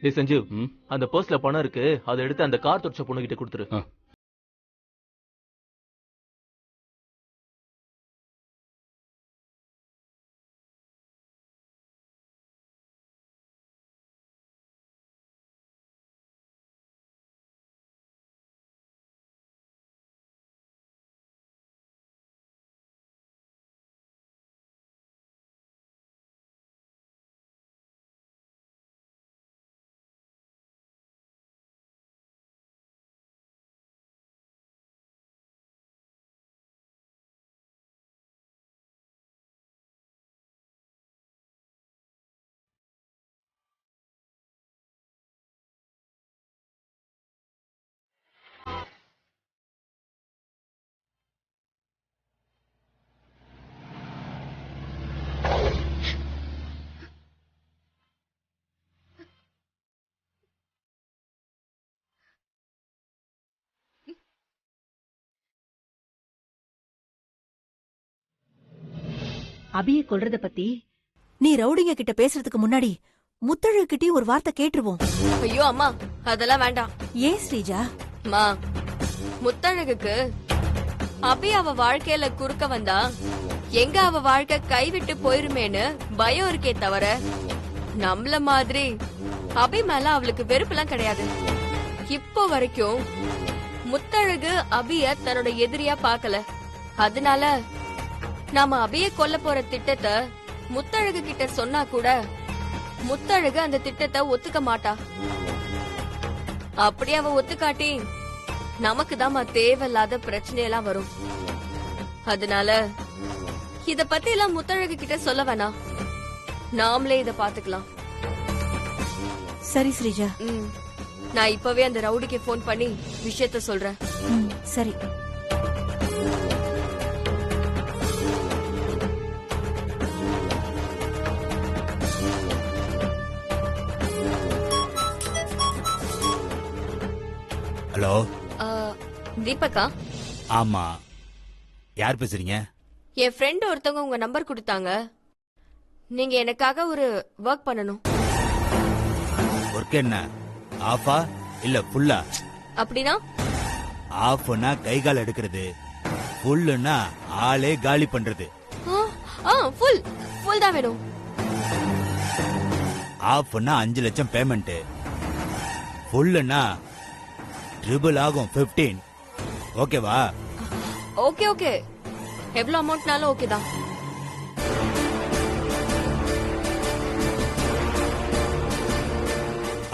டேய் சஞ்சீவ், அந்த பர்ஸ்ல பணம் இருக்கு, அதை எடுத்து அந்த கார் தொடச்ச பொண்ணு கிட்ட கொடுத்துரு. அபியை கொல்றத பத்தி நீ ரவுடிங்க கிட்ட பேசுறதுக்கு முன்னாடி முத்தழகு கிட்டயும் ஒரு வார்த்தை கேட்டுருவோம். ஐயோ அம்மா, அதெல்லாம் வேண்டாம். ஏன் ஸ்ரீஜா? மா, முத்தழகுக்கு அபி அவ வாழ்க்கையில குறுக்க வந்தா எங்க அவ வாழ்க்கை கைவிட்டு போயிருமேன்னு பயம் இருக்கே தவிர நம்மள மாதிரி அபி மேல அவளுக்கு வெறுப்புலாம் கிடையாது. இப்போ வரைக்கும் முத்தழகு அபிய தன்னோட எதிரியா பாக்கல. அதனால நாம அபிய கொல்ல போற திட்டத்தை முத்தழகு கிட்ட சொன்னா கூட முத்தழகு அந்த திட்டத்தை ஒத்துக்க மாட்டா. அப்படி அவ ஒத்துக்காட்டி நமக்கு தான் தேவையில்லாத பிரச்சனையெல்லாம் வரும். அதனால இத பத்தி எல்லாம் முத்தழகு கிட்ட சொல்ல வேணாம், நாமளே இத பாத்துக்கலாம். சரி ஸ்ரீஜா. நான் இப்பவே அந்த ரவுடிக்கு போன் பண்ணி விஷயத்த சொல்றேன். சரி. ஹலோ, தீபக்கா? ஆமா, யார் பேசுறீங்க? என் ஃப்ரெண்ட் ஒருத்தவங்க உங்க நம்பர் கொடுத்தாங்க. நீங்க எனக்காக ஒரு ஒர்க் பண்ணணும். ஒர்க் என்ன? ஆஃபா இல்ல ஃபுல்லா? அப்படின்னா? ஆஃப்னா கை கால் எடுக்கிறது, ஃபுல்லுன்னா ஆளே காலி பண்றது. ஃபுல் தான் வேணும். ஆஃப்னா 5 லட்சம் பேமெண்ட், ஃபுல்லுன்னா ட்ரிபிள் ஆகும் 15. ஓகேவா? ஓகே ஓகே, எவ்வளவு அமௌண்ட்னாலும் ஓகே தான்.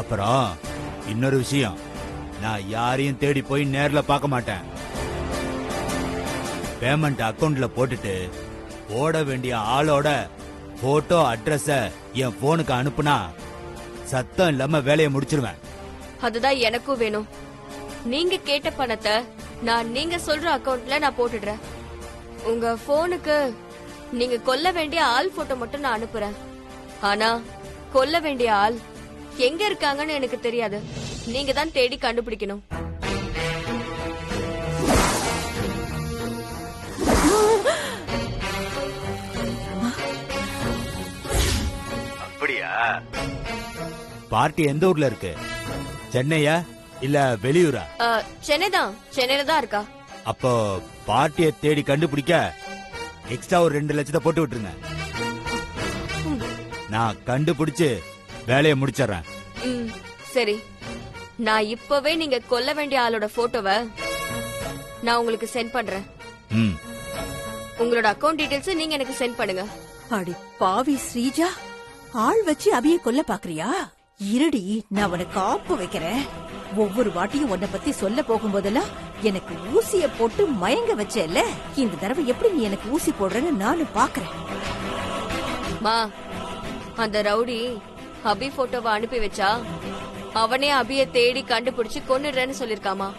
அப்புறம் இன்னொரு விஷயம், நான் யாரையும் தேடி போய் நேர்ல பார்க்க மாட்டேன். பேமெண்ட் அக்கவுண்ட்ல போட்டுட்டு போட வேண்டிய ஆளோட போட்டோ அட்ரஸ என் போனுக்கு அனுப்புனா சத்தம் இல்லாம வேலையை முடிச்சிருவேன். அதுதான் எனக்கும் வேணும். நீங்க கேட்ட பணத்தை நான் நீங்க சொல்ற அக்கவுண்ட்ல நான் போட்டுடுறேன். உங்க போனுக்கு நீங்க கொல்ல வேண்டிய ஆள் போட்டோ மட்டும் நான் அனுப்புறேன். ஆனா கொல்ல வேண்டிய ஆள் எங்க இருக்காங்கன்னு எனக்கு தெரியாது. நீங்க தான் தேடி கண்டுபிடிக்கணும். அப்படியா? பார்ட்டி எந்த ஊர்ல இருக்கு? சென்னையா இல்ல வெளியூரா? சென்னையில தான் இருக்கா. அப்போ பார்ட்டியை தேடி கண்டுபிடிக்க எக்ஸ்ட்ரா ஒரு 2 லட்சத்தை போட்டு விட்டுருங்க. நான் கண்டுபிடிச்சு வேலையை முடிச்சிடறேன். சரி, நான் இப்பவே நீங்க கொல்ல வேண்டிய ஆளோட போட்டோவை நான் உங்களுக்கு சென்ட் பண்றேன். உங்களோட அக்கவுண்ட் டீடைல்ஸ் நீங்க எனக்கு சென்ட் பண்ணுங்க. அடி பாவி ஸ்ரீஜா, ஆள் வச்சு அபியை கொல்ல பாக்குறியா? இருடி, நான் உனக்கு காப்பு வைக்கிறேன். ஒவ்வொரு வாட்டியும் உன்னை பத்தி சொல்ல போகும்போதெல்லாம் எனக்கு ஊசிய போட்டு மயங்க வச்சேல்ல, இந்த தடவை எப்படி நீ எனக்கு ஊசி போடுறேன்னு நானும் பாக்குறேன். மா, அந்த ரவுடி அபி போட்டோவை அனுப்பி வச்சா அவனே அபிய தேடி கண்டுபிடிச்சு கொன்னுடுறேன்னு சொல்லிருக்காமா.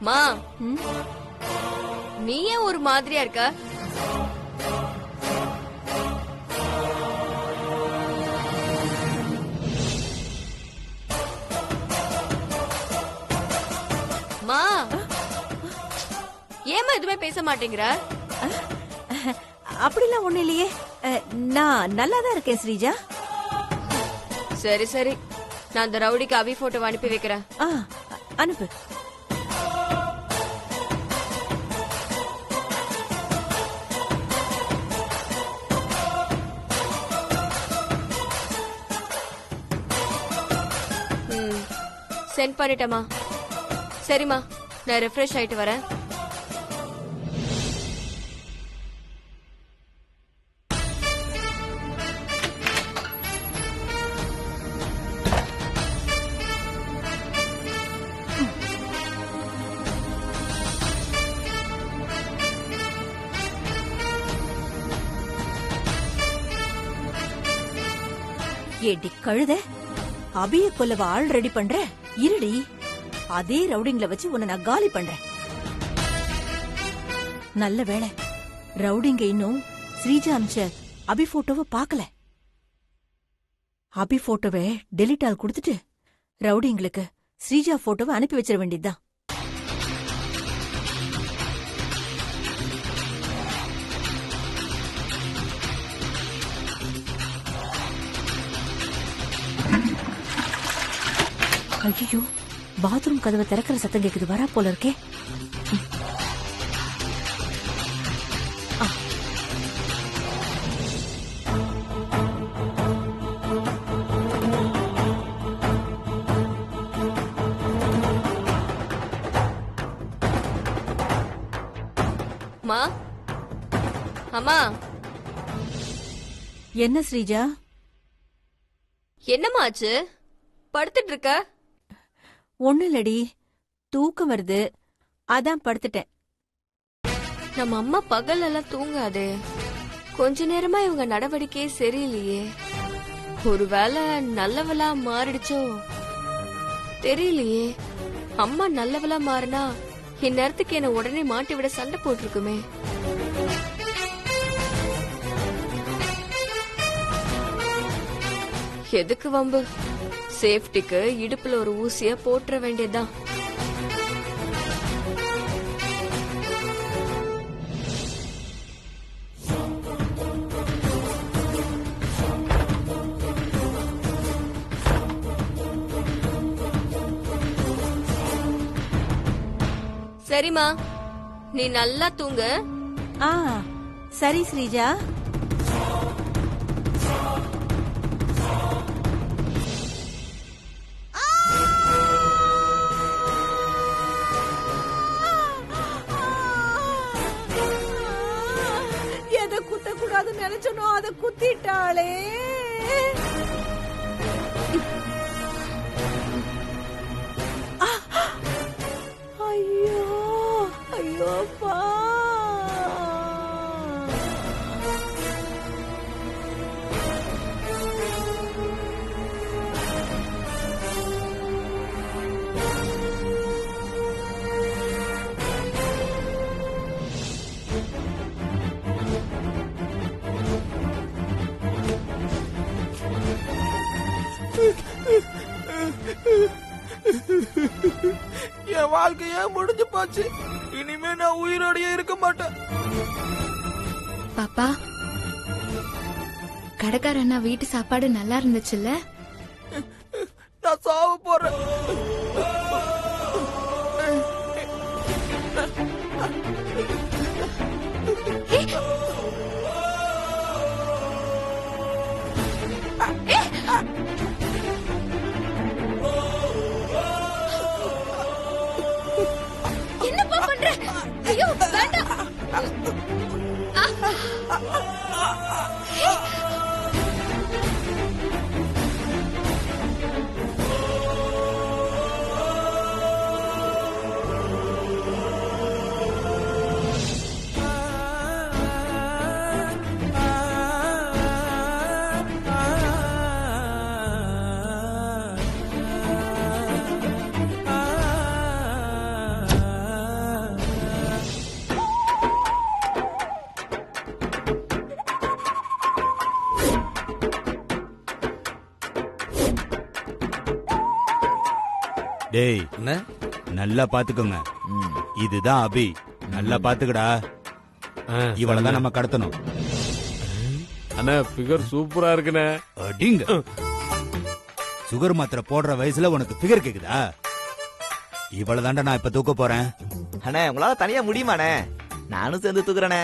மா, நீ ஏன் ஒரு மாதிரியா இருக்க? மா, ஏமா எதுவுமே பேச மாட்டேங்கிற? அப்படிலாம் ஒண்ணு இல்லையே. நான் நல்லா தான் இருக்கேன் ஸ்ரீஜா. சரி சரி, நான் அந்த ரவுடிக்கு அபி போட்டோ அனுப்பி வைக்கிறேன். அனுப்பு. சென்ட் பண்ணிட்டேமா. சரிம்மா, நான் ரெஃப்ரெஷ் ஆயிட்டு வரேன். ஏடி கழுத, அபிய கொல்லவ ஆள் ரெடி பண்ற? இருடி, அதே ரவுடிங்ல வச்சு உன்னை நான் காலி பண்றேன். நல்ல வேளை ரவுடிங்க இன்னும் ஸ்ரீஜா அமிச்ச அபி போட்டோவை பாக்கல. அபி போட்டோவை டெலிட் ஆல் கொடுத்துட்டு ரவுடிங்களுக்கு ஸ்ரீஜா போட்டோவை அனுப்பி வச்சிட வேண்டியதுதான். ஐயோ, பாத்ரூம் கதவை திறக்கிற சத்தம் கேக்குது. வரா போல இருக்கே. மா, அம்மா. என்ன ஸ்ரீஜா? என்னம்மா ஆச்சு? படுத்துட்டு இருக்க? ஒண்ணு இல்லடி, தூக்கம் வருது, அதான் படுத்துட்டேன். நம்ம அம்மா பகல் எல்லாம் தூங்காதே. கொஞ்ச நேரமா இவங்க நடவடிக்கையே சரியில்லையே. ஒருவேளை நல்லவளா மாறிடுச்சோ தெரியலையே. அம்மா நல்லவளா மாறினா இந்நேரத்துக்கு என்ன உடனே மாட்டி விட சண்டை போட்டிருக்குமே. எதுக்கு வம்பு? சேஃப்டிக்கு இடுப்புல ஒரு ஊசிய போட்டுற வேண்டியதுதான். சரிம்மா, நீ நல்லா தூங்கு. சரி ஸ்ரீஜா. எதை குத்தக்கூடாதுன்னு நினைச்சனோ அதை குத்திட்டாளே. ஐயோ ஐயோப்பா. என் வாழ்க்கையே முடிஞ்சு போச்சு. இனிமே நான் உயிரோடயே இருக்க மாட்டேன். பாப்பா, கடைக்கார அண்ணா வீட்டு சாப்பாடு நல்லா இருந்துச்சுல்ல? நான் சாவ போறேன். என்னப்பா பண்ற? ஐயோ வேண்டாம். டேய், நல்லா பாத்துக்கோங்க. இதுதான் அபி, நல்லா பாத்துக்கடா. இவளதான் நம்ம கடத்தணும். அண்ணா பிகர் சூப்பரா இருக்குண்ணே. அடிங்க. சுகர் மாத்திரை போடுற வயசுல உனக்கு ஃபிகர் கேக்குதா? இவளதாண்டா நான் இப்ப தூக்க போறேன். அண்ணே உங்களால தனியா முடியுமாண்ணே? நானும் சேர்ந்து தூக்குறேனே.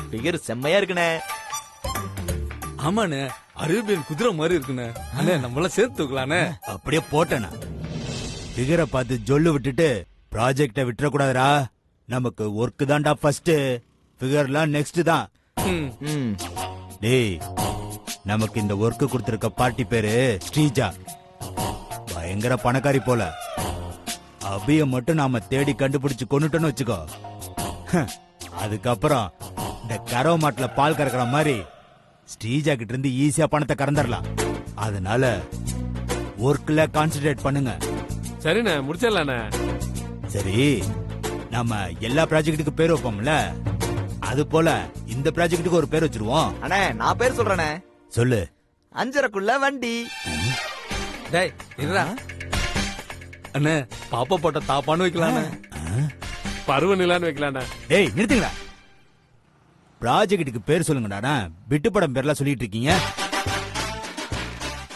ஃபிகர் செம்மையா இருக்குண்ணே. ஆமாண்ணே அரேபியன் குதிரை மாதிரி இருக்குண்ணே. அண்ணே நம்மள சேர்த்து தூக்கலாண்ணே. அப்படியே போட்டேனா ஃபிகரை பார்த்து ஜொல்லு விட்டுட்டு ப்ராஜெக்ட விட்டுற கூடாதுடா. நமக்கு ஒர்க் தான்டா ஃபர்ஸ்ட், ஃபிகர்லாம் நெக்ஸ்ட் தான். டேய் நமக்கு இந்த ஒர்க் கொடுத்திருக்க பார்ட்டி பேரு ஸ்ரீஜா. பயங்கர பணக்காரி போல. அபிய மட்டும் நாம தேடி கண்டுபிடிச்சு கொண்டுட்டோன்னு வச்சுக்கோ. அதுக்கப்புறம் இந்த கரவ மாட்டுல பால் கறக்கிற மாதிரி ஸ்ரீஜா கிட்ட இருந்து ஈஸியா பணத்தை கறந்துடலாம். அதனால ஒர்க்ல கான்சென்ட்ரேட் பண்ணுங்க. சரிண்ணே முடிச்சிடலாண்ணே. சரி நம்ம எல்லா ப்ராஜெக்ட்டுக்கு பேர் வைப்போம்ல, அது போல இந்த ப்ராஜெக்ட்டுக்கு ஒரு பேர் வச்சிருவோம். அண்ணே நான் பேர் சொல்றேனே. சொல்லு. 5:30க்குள்ள வண்டி. டேய் இருடா. அண்ணே பாப்பா போட்ட தாப்பான்னு வைக்கலாண்ணே. பருவ நிலான்னு வைக்கலாண்ணே. டேய் நிறுத்துங்கடா. ப்ராஜெக்ட்டுக்கு பேர் சொல்லுங்கடா. விட்டு படம் பேர்லாம் சொல்லிட்டு இருக்கீங்க.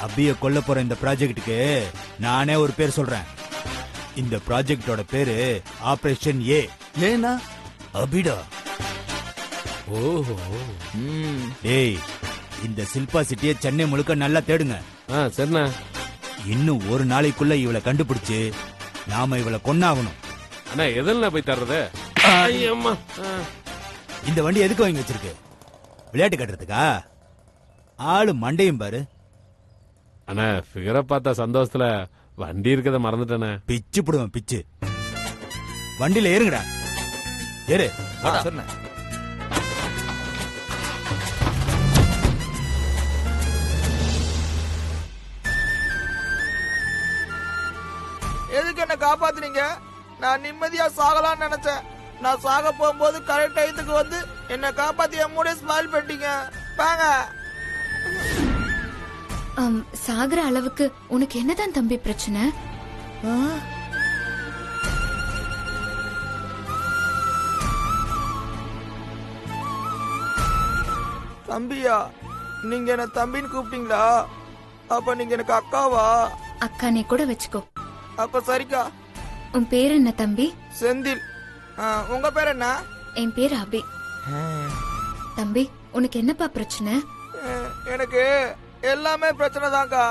அபிய கொல்ல போற இந்த ப்ராஜெக்ட்டுக்கு நானே ஒரு பேர் சொல்றேன். இந்த ப்ராஜெக்டோட பேரு ஆபரேஷன் ஏ. ஏன்னா அபிடா. ஓஹோ. டேய் இந்த சில்பா சிட்டியை சென்னை முழுக்க நல்லா தேடுங்க. சரிண்ணா. இன்னும் ஒரு நாளைக்குள்ள இவளை கண்டுபிடிச்சு நாம இவளை கொன்னாகணும். அண்ணா எதில் போய் தர்றது? ஐயம்மா. இந்த வண்டி எதுக்கு வாங்கி வச்சிருக்கு? விளையாட்டு கட்டுறதுக்கா? ஆளு மண்டையும் பாரு. அண்ணா ஃபிகரை பார்த்தா சந்தோஷத்துல வண்டி இருக்கத மறந்துட்டேண்ணே. பிச்சு போடுவேன் பிச்சு. வண்டியில ஏறுங்கடா. ஏறு. சொன்னேன். எதுக்கு என்ன காப்பாத்துனீங்க? நான் நிம்மதியா சாகலாம்னு நினைச்சேன். நான் சாக போகும்போது கரெக்ட் டைத்துக்கு வந்து என்ன காப்பாத்தி என் மூட ஸ்மைல் பண்ணிட்டீங்க. வாங்க. சாகுற அளவுக்கு உனக்கு என்னதான் தம்பி பிரச்சனை? தம்பியா? நீங்க என்ன தம்பின்னு கூப்பிட்டீங்களா? அப்ப நீங்க எனக்கு அக்காவா? அக்கானே கூட வச்சுக்கோ. அப்ப சரிக்கா. உன் பேர் என்ன தம்பி? செந்தில். உங்க பேர் என்ன? என் பேர் அபி. தம்பி உனக்கு என்னப்பா பிரச்சனை? எனக்கு எல்லாமே பிரச்சனை தான்க்கா.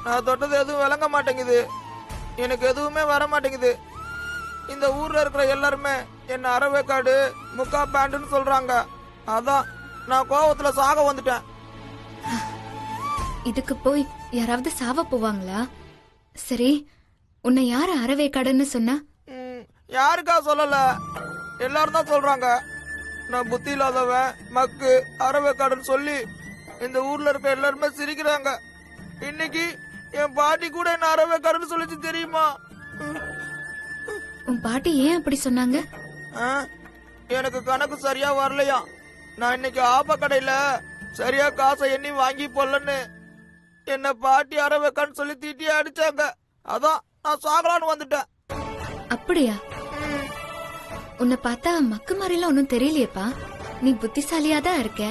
நான் தொட்டது எதுவும் விளங்க மாட்டேங்குது. எனக்கு எதுவுமே வர மாட்டேங்குது. இந்த ஊர்ல இருக்கிற எல்லாருமே என்ன அறவேக்காடு முக்கா பேண்டுன்னு சொல்றாங்க. அதான் நான் கோவத்துல சாக வந்துட்டேன். இதுக்கு போய் யாராவது சாவ போவாங்களா? சரி உன்னை யார அறவேக்காடுன்னு சொன்னா? யாருக்கா சொல்லல, எல்லாரும் தான் சொல்றாங்க. நான் புத்தி இல்லாதவன் மக்கு அறவேக்காடுன்னு சொல்லி இந்த ஊர்ல இருக்க எல்லாருமே சிரிக்கிறாங்க. இன்னைக்கு என் பாட்டி கூட என்ன அறவேக்காடுன்னு சொல்லிச்சு தெரியுமா? உன் பாட்டி ஏன் அப்படி சொன்னாங்க? எனக்கு கணக்கு சரியா வரலையா. நான் இன்னைக்கு ஆப்ப கடையில சரியா காசை எண்ணி வாங்கி போடலன்னு என்ன பாட்டி அறவேக்கான்னு சொல்லி தீட்டி அடிச்சாங்க. அதான் நான் சாகலான்னு வந்துட்டேன். அப்படியா? உன்னை பார்த்தா மக்கு மாதிரிலாம் ஒன்னும் தெரியலையேப்பா. நீ புத்திசாலியா தான் இருக்க.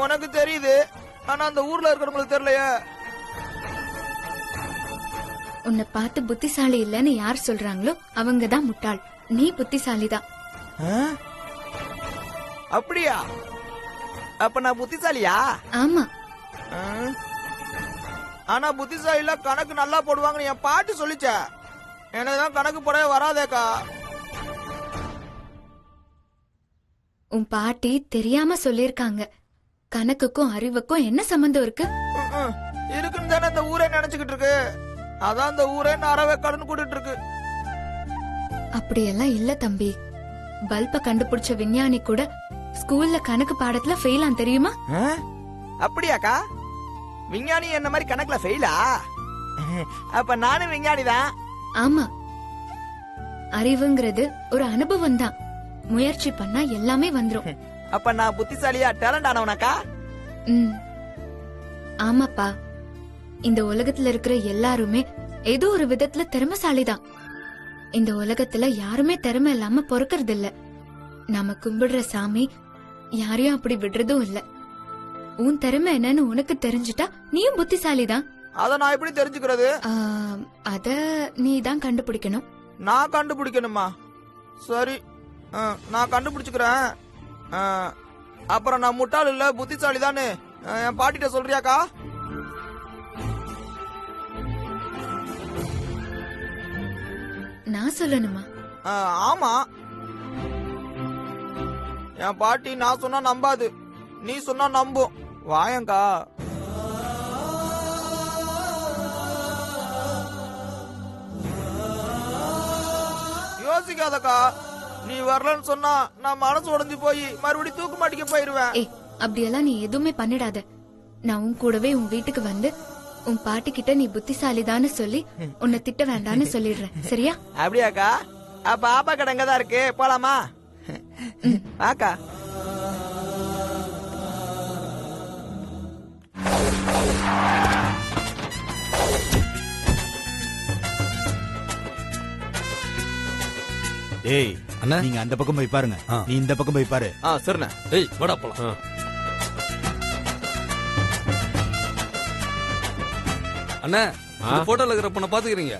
உனக்கு தெரியுது, ஆனா அந்த ஊர்ல இருக்கிறவங்களுக்கு தெரியலையே. உன்னை பார்த்து புத்திசாலி இல்லன்னு யார் சொல்றாங்களோ அவங்க தான் முட்டாள். நீ புத்திசாலிதான். அப்படியா? அப்ப நான் புத்திசாலியா? ஆமா. ஆனா புத்திசாலில கணக்கு நல்லா போடுவாங்கன்னு என் பாட்டி சொல்லிச்ச. எனக்குதான் கணக்கு போடவே வராதேக்கா. உன் பாட்டி தெரியாம சொல்லிருக்காங்க. கணக்குக்கும் அறிவுக்கும் என்ன சம்பந்தம் இருக்கு? இருக்குன்னு தானே இந்த ஊரே நினைச்சுக்கிட்டு இருக்கு. அதான் இந்த ஊரே அறவேக்காடுன்னு கூட்டிட்டு இருக்கு. அப்படியெல்லாம் இல்ல தம்பி. பல்ப கண்டுபிடிச்ச விஞ்ஞானி கூட ஸ்கூல்ல கணக்கு பாடத்துல ஃபெயிலான் தெரியுமா? அப்படியாக்கா? விஞ்ஞானி என்ன மாதிரி கணக்குல ஃபெயிலா? அப்ப நானும் விஞ்ஞானி தான். ஆமா. அறிவுங்கிறது ஒரு அனுபவம் தான். முயற்சி பண்ணா எல்லாமே வந்துரும். அப்ப நான் புத்திசாலியா டேலண்ட் ஆனவனாக்கா? ஆமாப்பா. இந்த உலகத்துல இருக்கிற எல்லாருமே ஏதோ ஒரு விதத்துல திறமைசாலிதான். இந்த உலகத்துல யாருமே திறமை இல்லாம பொறுக்கறது இல்ல. நாம கும்பிடுற சாமி யாரையும் அப்படி விடுறதும் இல்ல. உன் திறமை என்னன்னு உனக்கு தெரிஞ்சுட்டா நீயும் புத்திசாலிதான். அத நான் எப்படி தெரிஞ்சுக்கிறது? அத நீ தான் கண்டுபிடிக்கணும். நான் கண்டுபிடிக்கணுமா? சரி, நான் கண்டுபிடிச்சுக்கிறேன். அப்புறம் நான் முட்டாள் இல்ல, புத்திசாலி தானே என் பாட்டிட்ட சொல்றியாக்கா? நான் சொல்லணுமா? ஆமா. என் பாட்டி நான் சொன்னா நம்பாது, நீ சொன்னா நம்பும். வாயங்கா. யோசிக்காதக்கா, நீ வரலன்னு சொன்னா நான் மனசு உடைஞ்சு போய் மறுபடியும் தூக்கு மாட்டிக்க போயிருவேன். ஏய், அப்படியெல்லாம் நீ எதுவுமே பண்ணிடாத. நான் உன் கூடவே உன் வீட்டுக்கு வந்து உன் பாட்டி கிட்ட நீ புத்திசாலிதான்னு சொல்லி உன்னை திட்ட வேண்டான்னு சொல்லிடுறேன். சரியா? அப்படியாக்கா? அப்ப ஆப்பா கடை தான் இருக்கு, போலாமா? ஆக்கா. ஏய் அண்ணா, நீங்க அந்த பக்கம் போய் பாருங்க, நீ இந்த பக்கம் போய் பாரு. சரிண்ணே. ஏய் வாடா போலாம். அண்ணா, இந்த போட்டோல இருக்கிற பொண்ணை பாத்துக்கிறீங்க?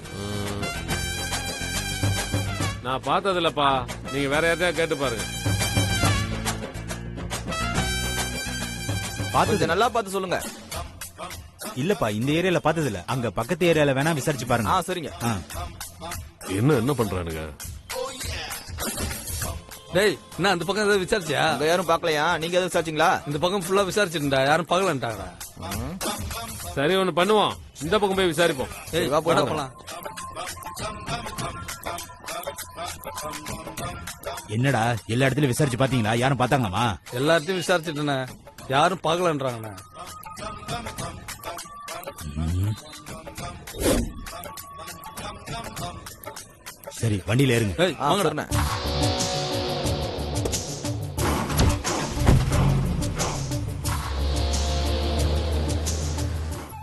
நான் பார்த்தது இல்லப்பா, நீங்க வேற யார்ட்டையா கேட்டு பாருங்க. கொஞ்சம் நல்லா பார்த்து சொல்லுங்க. இல்லப்பா, இந்த ஏரியால பார்த்தது இல்ல. அங்க பக்கத்து ஏரியால வேணா விசாரிச்சு பாருங்க. சரிங்க. என்ன பண்றானுங்க? டேய், என்ன அந்த பக்கம் ஏதாவது விசாரிச்சியா? அங்க யாரும் பாக்கலையா? நீங்க எதுவும் விசாரிச்சீங்களா? இந்த பக்கம் ஃபுல்லா விசாரிச்சுட்டா, யாரும் பாக்கலன்ட்டாங்க. சரி, ஒண்ணு பண்ணுவோம், இந்த பக்கம் போய் விசாரிப்போம். ஏய் வா போலாம். என்னடா, எல்லா இடத்துலயும் விசாரிச்சு பாத்தீங்களா? யாரும் பாத்தாங்களாமா? எல்லார்ட்டையும் விசாரிச்சுட்டேண்ணே, யாரும் பாக்கலன்றாங்கண்ணே. சரி, வண்டியில ஏறுங்க. ஏய் வாங்கடா.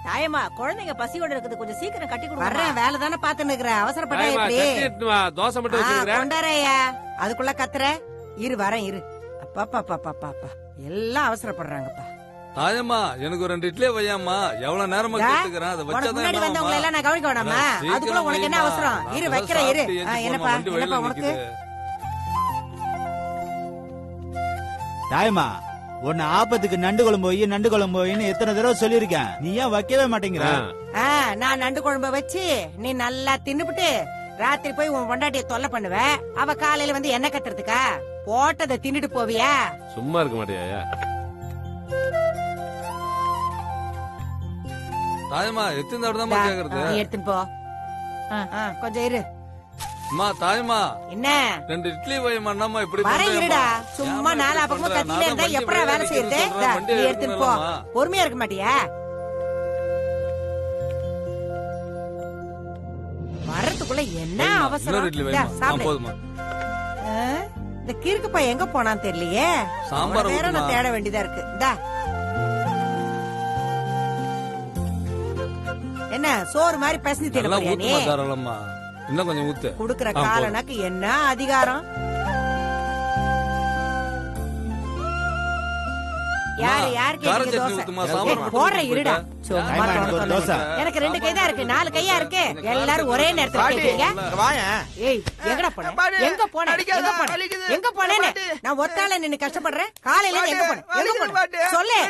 தாயம்மா, குழந்தைங்க பசியோட இருக்குது, கொஞ்சம் சீக்கிரம் கட்டி கொடுங்க. வர்றேன், வேலை தானே பாத்துன்னு இருக்கிறேன், அவசரப்பட்டா தாயம்மா, எப்படி? கட்டி எடுத்துட்டு வா, தோசை மட்டும் வச்சிருக்கிறேன். கொண்டாரையா, அதுக்குள்ள கத்துற. இரு வரேன், இரு. அப்பா பாப்பா பாப்பா எல்லாம் அவசரப்படுறாங்கப்பா. தாயம்மா, எனக்கு ஒரு 2 இட்லியே வையாம்மா. எவ்வளவு நேரமா கேட்டுக்கிறேன், அதை முன்னாடி வந்தவங்க எல்லாம் நான் கவனிக்க வேணாமா? அதுக்குள்ள உனக்கு என்ன அவசரம்? இரு வைக்கிறேன், இரு. என்னப்பா என்னப்பா உனக்கு? தாயம்மா, உன்னை ஆபத்துக்கு நண்டு குழம்பு வைன்னு எத்தனை தடவை சொல்லிருக்கேன், நீ ஏன் வைக்கவே மாட்டேங்கிற? நான் நண்டு குழம்பு வச்சு நீ நல்லா தின்னுபிட்டு ராத்திரி போய் உன் பொண்டாட்டிய தொல்லை பண்ணுவ. அவ காலையில வந்து என்ன கட்டுறதுக்கா? போட்டதை தின்னுட்டு போவியா? சும்மா இருக்க மாட்டியா? தாயம்மா, எத்தனை தடவை தான் கேக்குறது? நீ எடுத்துன்னு போ. கொஞ்சம் இரு. அம்மா தாயம்மா, என்ன 2 இட்லி வையம்மா. இப்படி வர இருடா, சும்மா நாலா பக்கமும் கத்திலே இருந்தா எப்படா வேலை செய்யறது? நீ எடுத்துன்னு போ. பொறுமையா இருக்க மாட்டியா? வரதுக்குள்ள என்ன அவசரம்? போதுமா? இந்த கிறுக்கு பையன் எங்க போனான்னு தெரியலையே. சாம்பார் நேரம் நான் தேட வேண்டியதா இருக்கு. என்ன சோறு மாதிரி பசங்க தேட நீ? இன்னும் கொஞ்சம் ஊத்து. குடுக்கற காலனாக்கு என்ன அதிகாரம்? யாருக்கு போற இருடா. எனக்கு 2 கை தான் இருக்கு, 4 கையா இருக்கு. எல்லாரும் ஒரே நேரத்துல கேக்குறீங்க. ஏய், எங்கடா போன? எங்க போன? எங்க போனேன்னு நான் ஒத்தால நின்னு கஷ்டப்படுறேன். காலையில எங்க போன? சொல்லு.